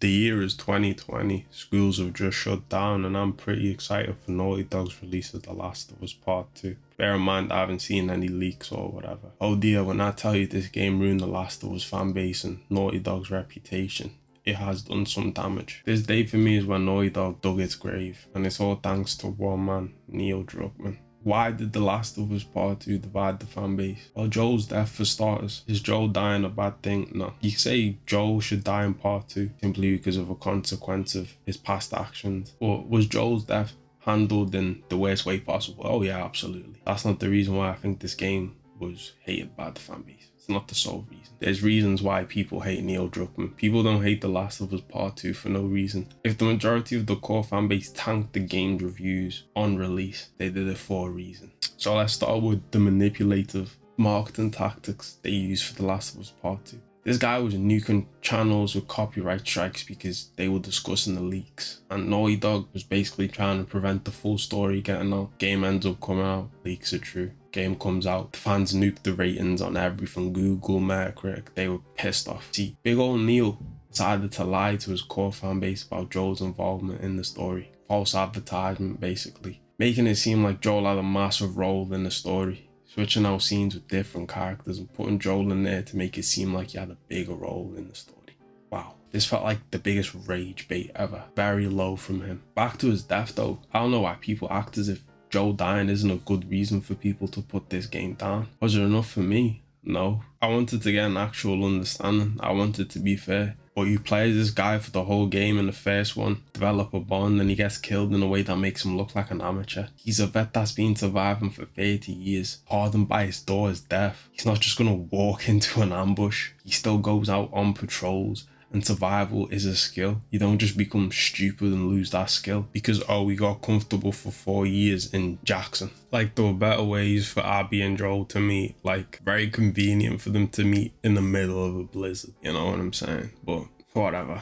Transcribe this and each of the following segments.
The year is 2020, schools have just shut down, and I'm pretty excited for Naughty Dog's release of The Last of Us Part 2. Bear in mind I haven't seen any leaks or whatever. Oh dear, when I tell you this game ruined The Last of Us fanbase and Naughty Dog's reputation, it has done some damage. This day for me is when Naughty Dog dug its grave, and it's all thanks to one man, Neil Druckmann. Why did The Last of Us Part 2 divide the fanbase? Well, Joel's death for starters. Is Joel dying a bad thing? No. You say Joel should die in Part 2 simply because of a consequence of his past actions. Or was Joel's death handled in the worst way possible? Oh yeah, absolutely. That's not the reason why I think this game was hated by the fanbase. It's not the sole reason. There's reasons why people hate Neil Druckmann. People don't hate The Last of Us Part 2 for no reason. If the majority of the core fanbase tanked the game's reviews on release, they did it for a reason. So let's start with the manipulative marketing tactics they used for The Last of Us Part 2. This guy was nuking channels with copyright strikes because they were discussing the leaks. And Naughty Dog was basically trying to prevent the full story getting out. Game ends up coming out, leaks are true. Game comes out, the fans nuked the ratings on everything, Google, Metacritic, they were pissed off. See, big old Neil decided to lie to his core fanbase about Joel's involvement in the story. False advertisement, basically. Making it seem like Joel had a massive role in the story. Switching out scenes with different characters and putting Joel in there to make it seem like he had a bigger role in the story. Wow, this felt like the biggest rage bait ever. Very low from him. Back to his death though, I don't know why people act as if Joel dying isn't a good reason for people to put this game down. Was it enough for me? No. I wanted to get an actual understanding. I wanted to be fair. But you play as this guy for the whole game in the first one, develop a bond, and he gets killed in a way that makes him look like an amateur. He's a vet that's been surviving for 30 years, hardened by his daughter's death. He's not just gonna walk into an ambush. He still goes out on patrols. And survival is a skill. You don't just become stupid and lose that skill because, oh, we got comfortable for 4 years in Jackson. Like, there were better ways for Abby and Joel to meet. Like, very convenient for them to meet in the middle of a blizzard. You know what I'm saying? But whatever.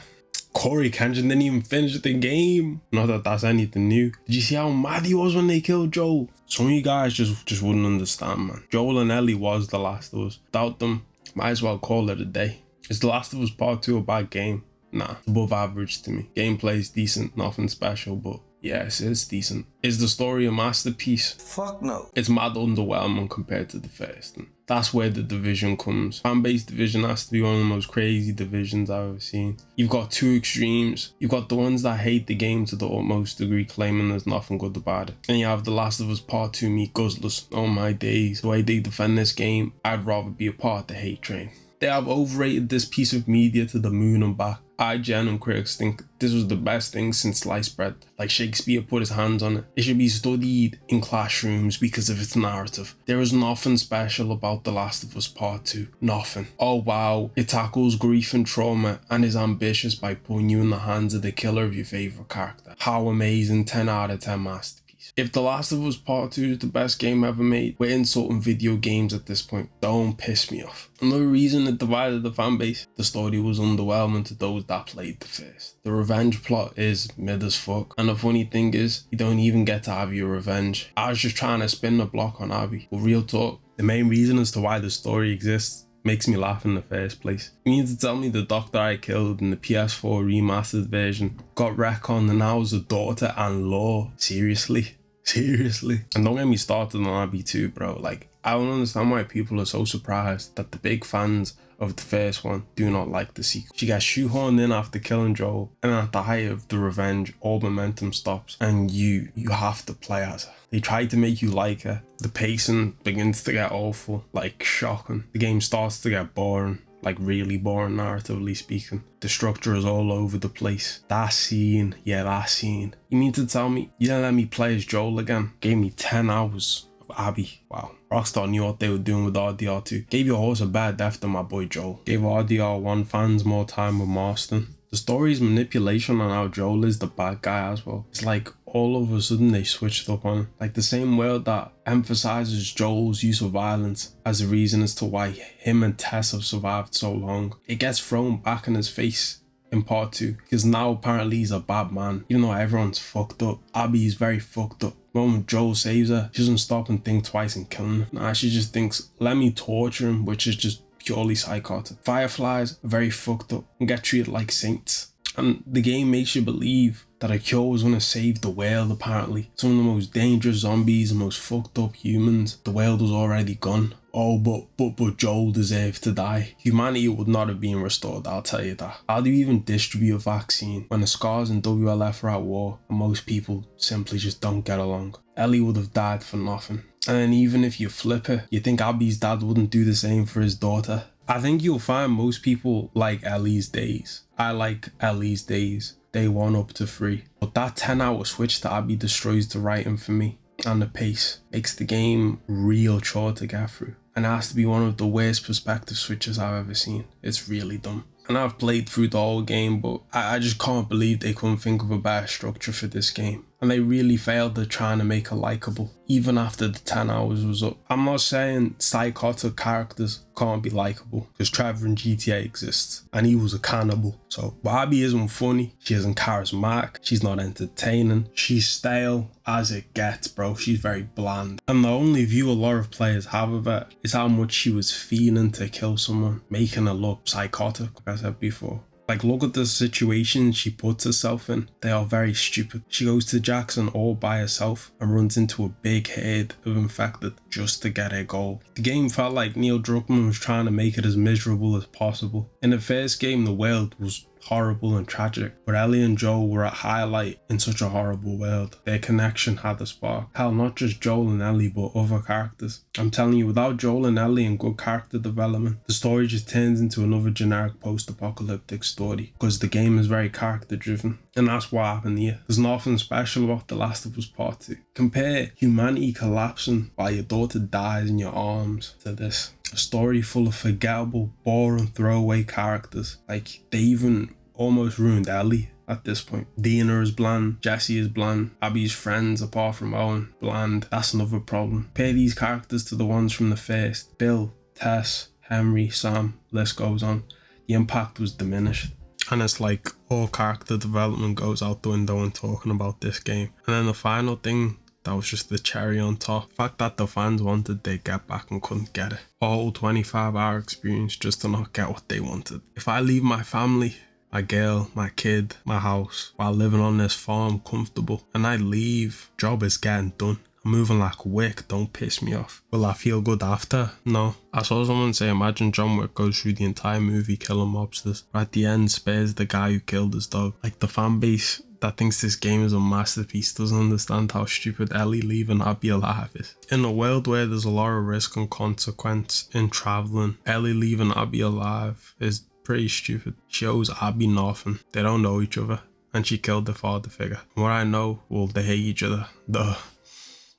Corey Kenshin didn't even finish the game. Not that that's anything new. Did you see how mad he was when they killed Joel? Some of you guys just wouldn't understand, man. Joel and Ellie was The Last of Us. Without them, might as well call it a day. Is The Last of Us Part 2 a bad game? Nah, it's above average to me. Gameplay's decent, nothing special, but yes, it's decent. Is the story a masterpiece? Fuck no. It's mad underwhelming compared to the first. And that's where the division comes. Fanbase division has to be one of the most crazy divisions I've ever seen. You've got two extremes. You've got the ones that hate the game to the utmost degree, claiming there's nothing good about it. And you have The Last of Us Part 2 meet guzzlers. Oh my days, the way they defend this game, I'd rather be a part of the hate train. They have overrated this piece of media to the moon and back. IGN and critics think this was the best thing since sliced bread. Like Shakespeare put his hands on it. It should be studied in classrooms because of its narrative. There is nothing special about The Last of Us Part 2. Nothing. Oh wow, it tackles grief and trauma and is ambitious by putting you in the hands of the killer of your favourite character. How amazing, 10 out of 10 masterpiece. If The Last of Us Part 2 is the best game ever made, we're insulting video games at this point. Don't piss me off. Another reason it divided the fanbase, the story was underwhelming to those that played the first. The revenge plot is mid as fuck, and the funny thing is, you don't even get to have your revenge. I was just trying to spin the block on Abby, but real talk, the main reason as to why the story exists makes me laugh in the first place. You mean to tell me the doctor I killed in the PS4 remastered version got retconned and now is a daughter-in-law? Seriously? Seriously? And don't get me started on Abby too, bro. Like, I don't understand why people are so surprised that the big fans of the first one do not like the sequel. She got shoehorned in after killing Joel, and at the height of the revenge, all momentum stops, and you have to play as her. They try to make you like her. The pacing begins to get awful, like shocking. The game starts to get boring. Like really boring narratively speaking. The structure is all over the place. That scene, yeah, that scene. You mean to tell me you didn't let me play as Joel again? Gave me 10 hours of Abby. Wow. Rockstar knew what they were doing with RDR2. Gave your horse a bad death to my boy Joel. Gave RDR1 fans more time with Marston. The story's manipulation on how Joel is the bad guy as well. It's like all of a sudden they switched up on him. Like the same world that emphasizes Joel's use of violence as a reason as to why him and Tess have survived so long. It gets thrown back in his face in part 2 because now apparently he's a bad man. Even though everyone's fucked up. Abby is very fucked up. The moment Joel saves her, she doesn't stop and think twice and kill him. Nah, she just thinks, let me torture him, which is just purely psychotic. Fireflies are very fucked up and get treated like saints. And the game makes you believe that a cure was going to save the world. Apparently some of the most dangerous zombies, the most fucked up humans, the world was already gone. Oh, but Joel deserved to die. Humanity would not have been restored, I'll tell you that. How do you even distribute a vaccine when the scars in WLF are at war and most people simply just don't get along? Ellie would have died for nothing. And then even if you flip it, you think Abby's dad wouldn't do the same for his daughter? I think you'll find most people like Ellie's days. I like Ellie's days, day 1 up to 3. But that 10-hour switch to Abby destroys the writing for me, and the pace makes the game real chore to get through. And it has to be one of the worst perspective switches I've ever seen. It's really dumb. And I've played through the whole game, but I just can't believe they couldn't think of a better structure for this game. And they really failed at trying to make it likable, even after the 10 hours was up. I'm not saying psychotic characters can't be likable, because Trevor in GTA exists, and he was a cannibal. So Barbie isn't funny, she isn't charismatic, she's not entertaining, she's stale as it gets, bro. She's very bland. And the only view a lot of players have of it is how much she was fiending to kill someone, making her look psychotic, like I said before. Like, look at the situation she puts herself in. They are very stupid. She goes to Jackson all by herself and runs into a big herd of infected just to get her goal. The game felt like Neil Druckmann was trying to make it as miserable as possible. In the first game, the world was horrible and tragic, but Ellie and Joel were a highlight in such a horrible world. Their connection had a spark. Hell, not just Joel and Ellie, but other characters. I'm telling you, without Joel and Ellie and good character development, the story just turns into another generic post-apocalyptic story, because the game is very character driven. And that's what happened here. There's nothing special about The Last of Us Part 2. Compare humanity collapsing while your daughter dies in your arms to this. A story full of forgettable, boring, throwaway characters. Like, they even almost ruined Ellie at this point. Dina is bland, Jesse is bland, Abby's friends, apart from Owen, bland. That's another problem. Compare these characters to the ones from the first. Bill, Tess, Henry, Sam, list goes on. The impact was diminished. And it's like all character development goes out the window when talking about this game. And then the final thing that was just the cherry on top. The fact that the fans wanted their get back and couldn't get it. A whole 25-hour experience just to not get what they wanted. If I leave my family, my girl, my kid, my house, while living on this farm comfortable, and I leave, job is getting done. I'm moving like Wick, don't piss me off. Will I feel good after? No. I saw someone say, imagine John Wick goes through the entire movie killing mobsters, but at the end spares the guy who killed his dog. Like, the fan base that thinks this game is a masterpiece doesn't understand how stupid Ellie leaving Abby alive is. In a world where there's a lot of risk and consequence in traveling, Ellie leaving Abby alive is pretty stupid. She owes Abby nothing. They don't know each other, and she killed the father figure. From what I know, well, they hate each other. Duh.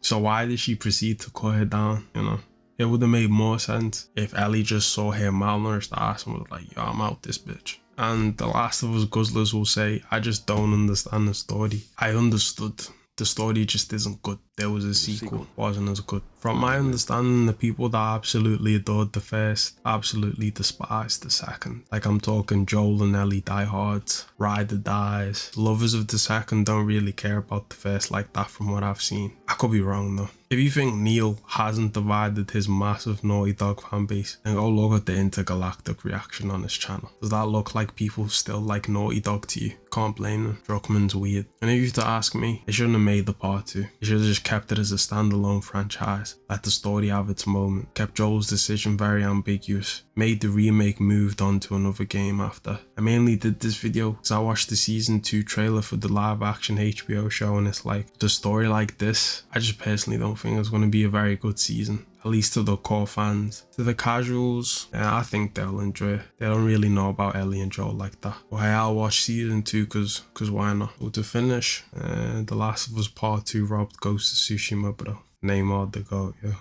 So why did she proceed to cut her down, you know? It would have made more sense if Ellie just saw her malnourished ass and was like, yo, I'm out this bitch. And The Last of Us guzzlers will say, I just don't understand the story. I understood. The story just isn't good. There was a sequel, wasn't as good. From my understanding, the people that absolutely adored the first absolutely despised the second. Like, I'm talking Joel and Ellie diehards, Ryder dies. Lovers of the second don't really care about the first like that from what I've seen. I could be wrong though. If you think Neil hasn't divided his massive Naughty Dog fanbase, then go look at the intergalactic reaction on his channel. Does that look like people still like Naughty Dog to you? Can't blame them. Druckmann's weird. And if you were to ask me, they shouldn't have made the part 2. They should have just kept it as a standalone franchise. Let the story have its moment. Kept Joel's decision very ambiguous. Made the remake moved on to another game after. I mainly did this video because I watched the season 2 trailer for the live action HBO show, and it's like, the story like this, I just personally don't think it's going to be a very good season. At least to the core fans. To the casuals, yeah, I think they'll enjoy it. They don't really know about Ellie and Joel like that. But hey, I'll watch season 2 cause why not? But to finish, The Last of Us Part 2 robbed Ghost of Tsushima, bro. Neymar the GOAT, yeah.